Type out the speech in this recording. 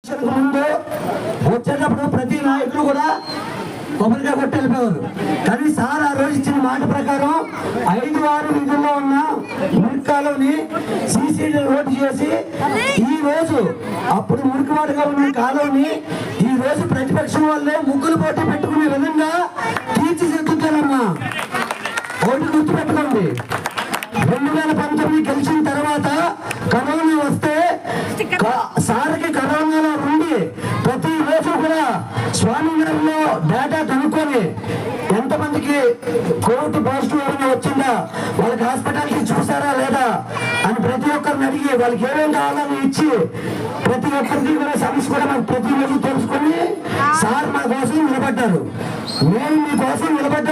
ముందు వచ్చేటప్పుడు ప్రతి నాయకులు కూడా కొబ్బరికాయ కొట్టి వెళ్ళిపోయారు. కానీ సార్ ఆ రోజు ఇచ్చిన మాట ప్రకారం 5-6 వీధుల్లో ఉన్న మురికాలని సీసీడీ రోడ్డు చేసి ఈ రోజు అప్పుడు మురికివాడుగా ఉన్న కాలువని ఈ రోజు ప్రతిపక్షం వల్లే ముగ్గులు పోటీ పెట్టుకునే విధంగా తీర్చిదిద్దుతారమ్మా. ఓటు గుర్తుపెట్టుకోండి. 2019 గెలిచిన తర్వాత కరోనా వస్తే సార్కి కరోనాలో ఉండి ప్రతి రోజు కూడా స్వామివారిలో డేటా కనుక్కొని ఎంతమందికి కోవిడ్ పాజిటివ్ ఏమైనా వచ్చిందా, వాళ్ళకి హాస్పిటల్కి చూసారా లేదా అని ప్రతి ఒక్కరిని అడిగి వాళ్ళకి ఏమేమి కావాలని ఇచ్చి ప్రతి ఒక్కరికి కూడా సమస్య కూడా ప్రతి రోజు తెలుసుకొని సార్ మా కోసం నిలబడ్డారు. మేము మీ కోసం నిలబడ్డారు.